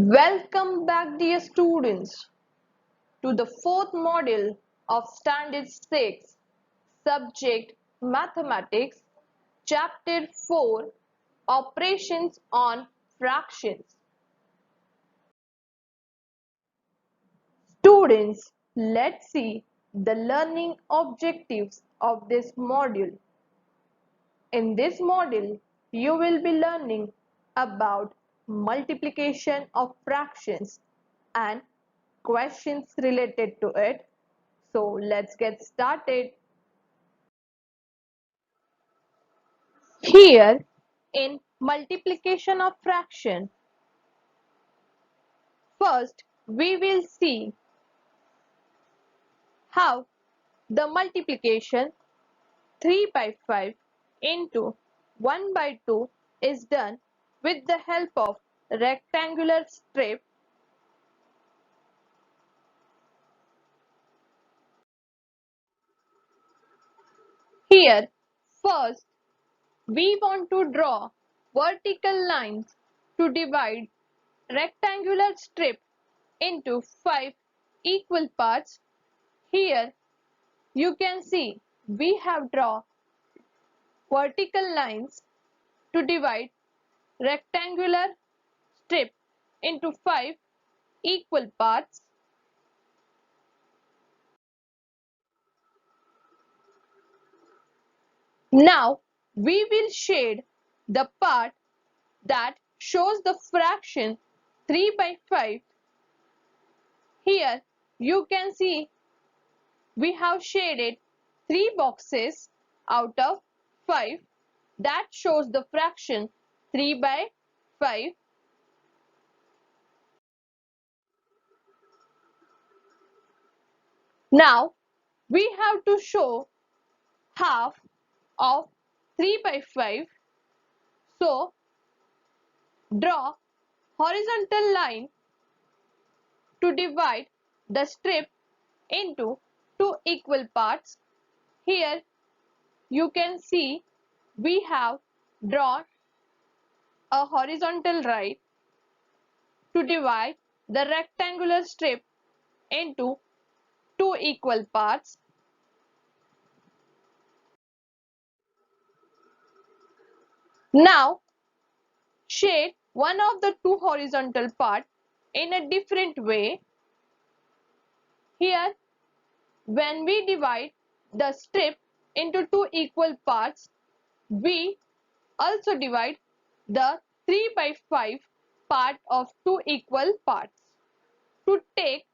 Welcome back, dear students, to the fourth module of Standard 6, subject Mathematics, Chapter 4, Operations on Fractions. Students, let's see the learning objectives of this module. In this module, you will be learning about multiplication of fractions and questions related to it. So let's get started. Here in multiplication of fraction, first we will see how the multiplication 3 by 5 into 1 by 2 is done with the help of rectangular strip. Here first we want to draw vertical lines to divide rectangular strip into 5 equal parts. Here you can see we have drawn vertical lines to divide rectangular strip into 5 equal parts. Now we will shade the part that shows the fraction 3 by 5. Here you can see we have shaded 3 boxes out of 5 that shows the fraction 3 by 5. Now we have to show half of 3 by 5. So draw horizontal line to divide the strip into 2 equal parts. Here you can see we have drawn a horizontal line to divide the rectangular strip into 2 equal parts. Now shade one of the 2 horizontal parts in a different way. Here when we divide the strip into 2 equal parts, we also divide the 3 by 5 part of 2 equal parts. To take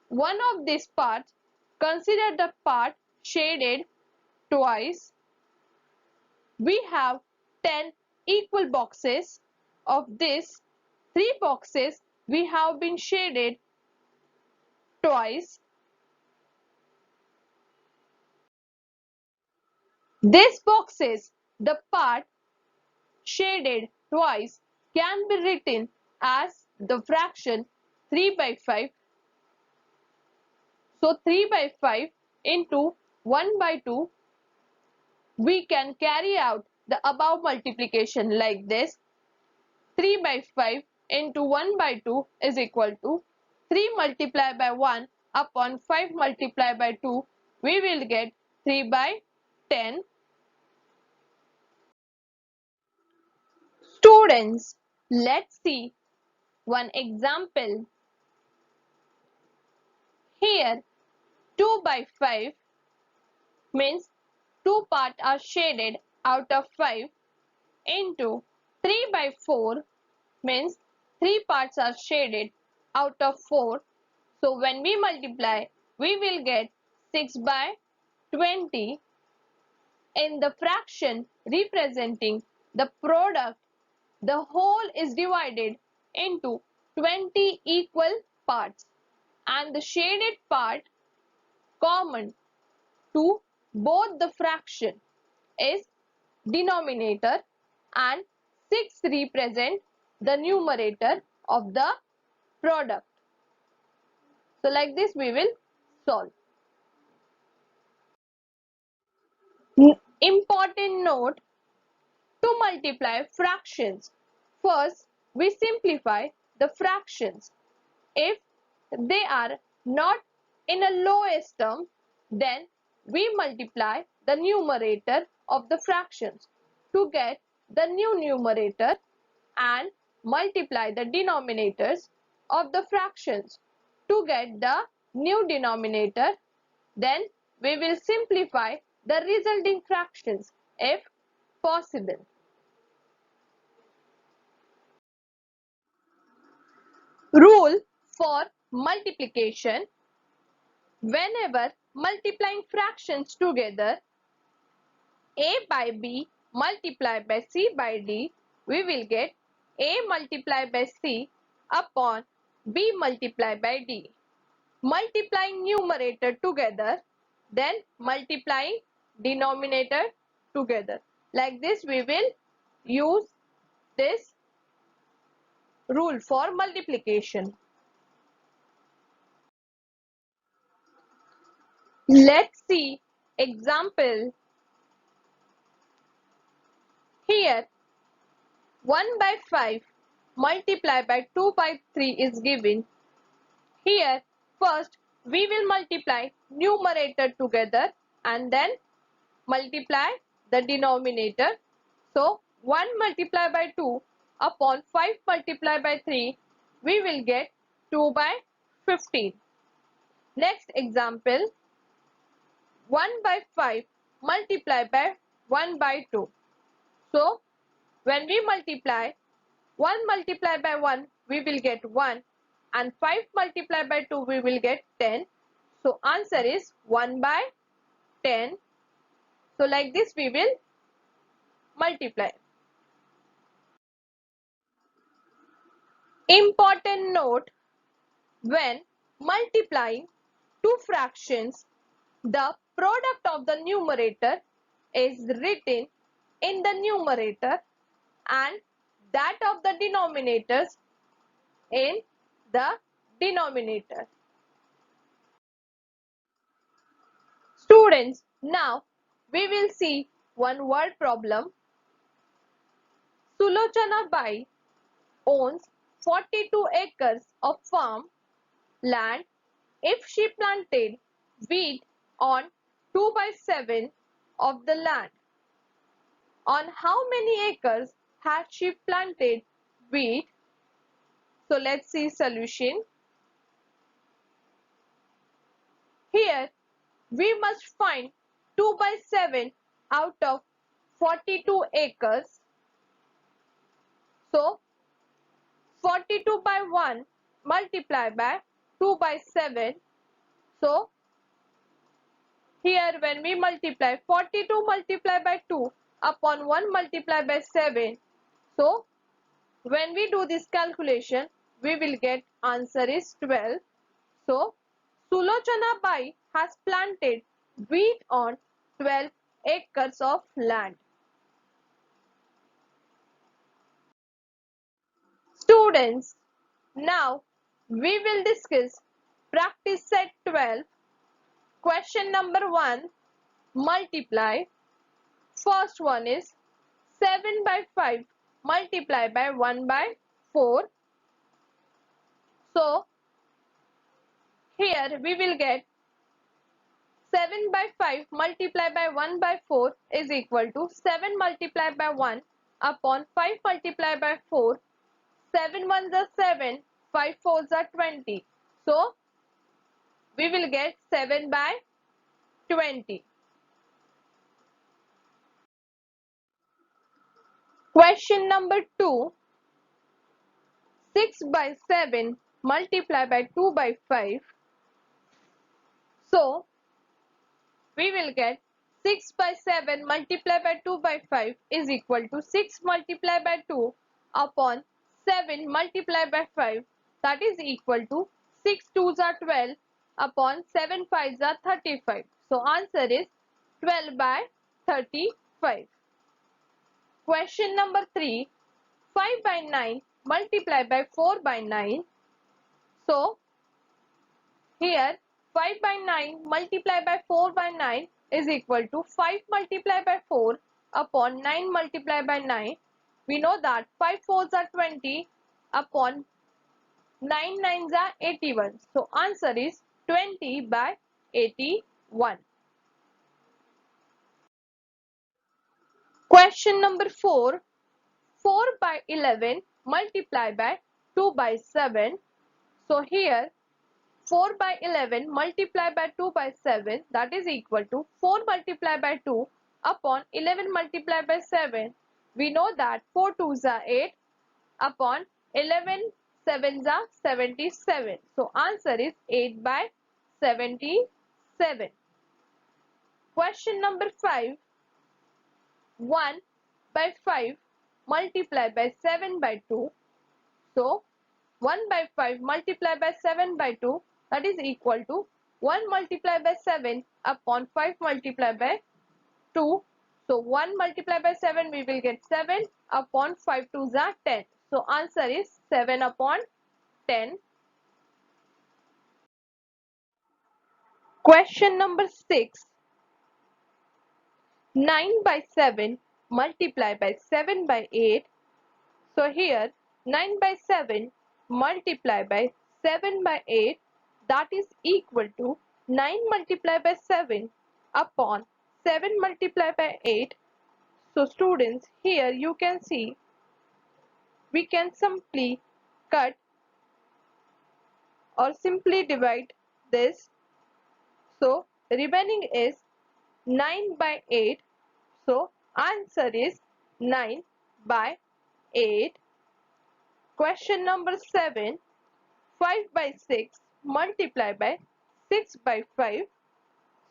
one of these parts, consider the part shaded twice. We have 10 equal boxes. Of these 3 boxes we have been shaded twice. These boxes, the part shaded twice, can be written as the fraction 3 by 5. So 3 by 5 into 1 by 2, we can carry out the above multiplication like this. 3 by 5 into 1 by 2 is equal to 3 multiplied by 1 upon 5 multiplied by 2. We will get 3 by 10. Students, let's see one example. Here 2 by 5 means 2 parts are shaded out of 5 into 3 by 4 means 3 parts are shaded out of 4. So when we multiply, we will get 6 by 20. In the fraction representing the product, the whole is divided into 20 equal parts and the shaded part common to both the fraction is denominator and 6 represent the numerator of the product. So like this we will solve. Important note: to multiply fractions, first we simplify the fractions. If they are not in a lowest term, then we multiply the numerator of the fractions to get the new numerator and multiply the denominators of the fractions to get the new denominator. Then we will simplify the resulting fractions if possible. Rule for multiplication: whenever multiplying fractions together, a by b multiplied by c by d, we will get a multiplied by c upon b multiplied by d. Multiplying numerator together, then multiplying denominator together. Like this we will use this rule for multiplication. Let's see example. Here 1 by 5 multiplied by 2 by 3 is given. Here first we will multiply numerator together and then multiply the denominator. So 1 multiplied by 2 upon 5 multiplied by 3, we will get 2 by 15. Next example, 1 by 5 multiplied by 1 by 2. So when we multiply 1 multiplied by 1, we will get 1, and 5 multiplied by 2, we will get 10. So answer is 1 by 10. So like this we will multiply. Important note: when multiplying two fractions, the product of the numerator is written in the numerator and that of the denominators in the denominator. Students, now we will see one word problem. Sulochana Bai owns 42 acres of farm land. If she planted wheat on 2 by 7 of the land, on how many acres has she planted wheat? So let's see solution. Here we must find 2 by 7 out of 42 acres. So 42 by 1 multiplied by 2 by 7. So here when we multiply 42 multiplied by 2 upon 1 multiplied by 7. So when we do this calculation, we will get answer is 12. So Sulochana Bai has planted wheat on 12 acres of land. Students, now we will discuss practice set 12. Question number 1, multiply. First one is 7 by 5 multiplied by 1 by 4. So here we will get 7 by 5 multiplied by 1 by 4 is equal to 7 multiplied by 1 upon 5 multiplied by 4. 7 ones are 7, 5 fours are 20. So we will get 7 by 20. Question number 2, 6 by 7 multiplied by 2 by 5. So we will get 6 by 7 multiplied by 2 by 5 is equal to 6 multiplied by 2 upon 7 multiplied by 5, that is equal to 6 2s are 12 upon 7 5s are 35. So answer is 12 by 35. Question number 3, 5 by 9 multiplied by 4 by 9. So here 5 by 9 multiplied by 4 by 9 is equal to 5 multiplied by 4 upon 9 multiplied by 9. We know that 5 fours are 20 upon 9 nines are 81. So answer is 20 by 81. Question number 4. 4 by 11 multiply by 2 by 7. So here 4 by 11 multiply by 2 by 7, that is equal to 4 multiply by 2 upon 11 multiply by 7. We know that 4 2s are 8 upon 11 7s are 77. So answer is 8 by 77. Question number 5. 1 by 5 multiply by 7 by 2. So 1 by 5 multiplied by 7 by 2, that is equal to 1 multiplied by 7 upon 5 multiplied by 2. So 1 multiplied by 7 we will get 7 upon 5 2s are 10. So answer is 7 upon 10. Question number 6. 9 by 7 multiplied by 7 by 8. So here 9 by 7 multiplied by 7 by 8, that is equal to 9 multiplied by 7 upon 7 multiplied by 8. So students, here you can see we can simply cut or simply divide this. So remaining is 9 by 8. So answer is 9 by 8. Question number 7. 5 by 6 multiplied by 6 by 5.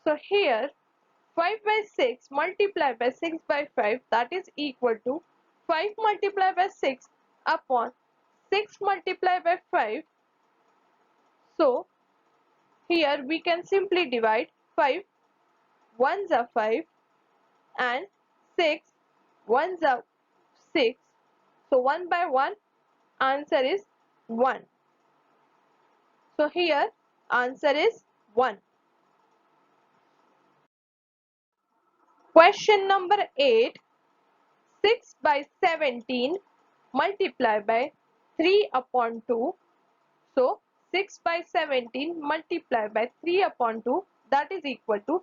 So here 5 by 6 multiplied by 6 by 5, that is equal to 5 multiplied by 6 upon 6 multiplied by 5. So here we can simply divide 5 ones are 5 and 6 ones are 6. So 1 by 1, answer is 1. So here answer is 1. Question number 8. 6 by 17 multiplied by 3 upon 2. So 6 by 17 multiplied by 3 upon 2, that is equal to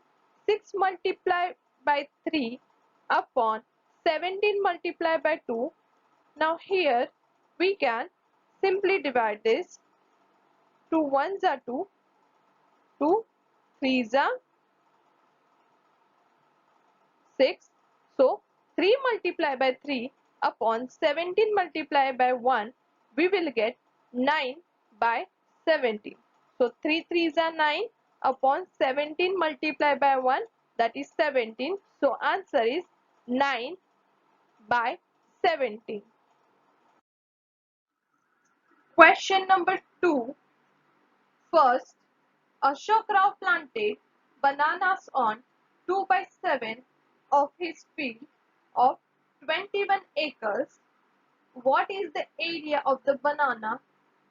6 multiplied by 3 upon 17 multiplied by 2. Now here we can simply divide this. 2 ones are 2, 2 threes are 6. So 3 multiplied by 3 upon 17 multiplied by 1, we will get 9 by 17. So 3 threes are 9 upon 17 multiplied by 1, that is 17. So answer is 9 by 17. Question number 2. First, Ashok Rao planted bananas on 2 by 7 of his field of 21 acres. What is the area of the banana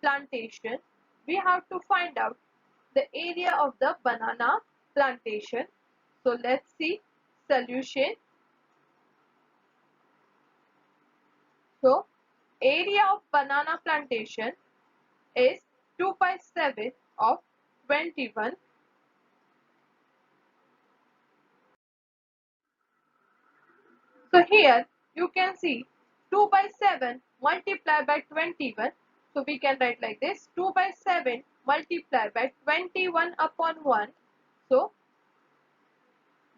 plantation? We have to find out the area of the banana plantation. So let's see solution. So area of banana plantation is 2 by 7 of 21. So here you can see 2 by 7 multiplied by 21. So we can write like this: 2 by 7 multiplied by 21 upon 1. So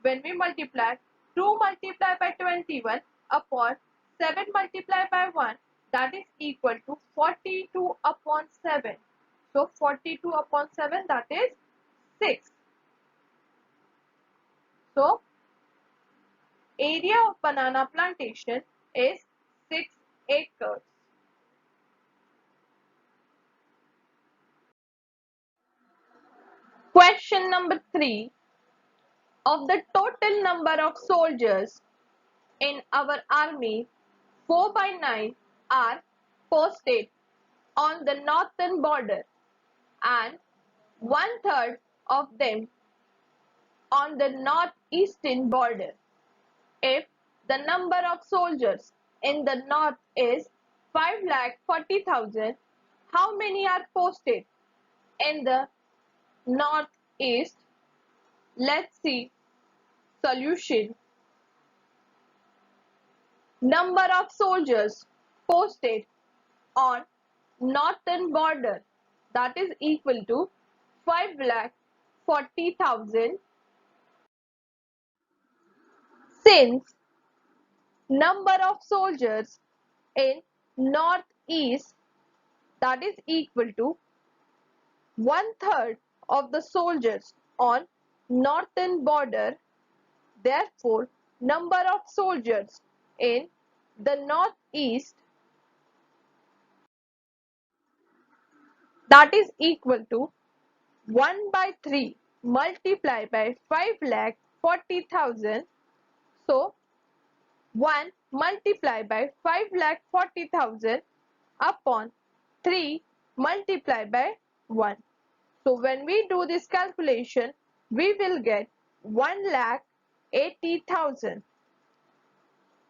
when we multiply 2 multiplied by 21 upon 7 multiplied by 1, that is equal to 42 upon 7. So 42 upon 7, that is 6. So area of banana plantation is 6 acres. Question number 3. Of the total number of soldiers in our army, 4 by 9 are posted on the northern border and 1/3 of them on the northeastern border. If the number of soldiers in the north is 5,40,000 How many are posted in the northeast? Let's see solution. Number of soldiers posted on northern border, that is equal to 5,40,000. Since number of soldiers in northeast, that is equal to one third of the soldiers on northern border, therefore number of soldiers in the northeast, that is equal to 1 by 3 multiplied by 5,40,000. So 1 multiplied by 5,40,000 upon 3 multiplied by 1. So when we do this calculation, we will get 1,80,000.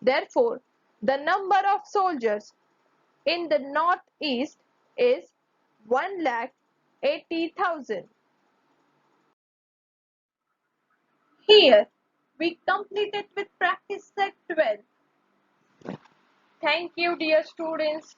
Therefore, the number of soldiers in the northeast is 1,80,000. Here, we completed with practice set 12. Thank you, dear students.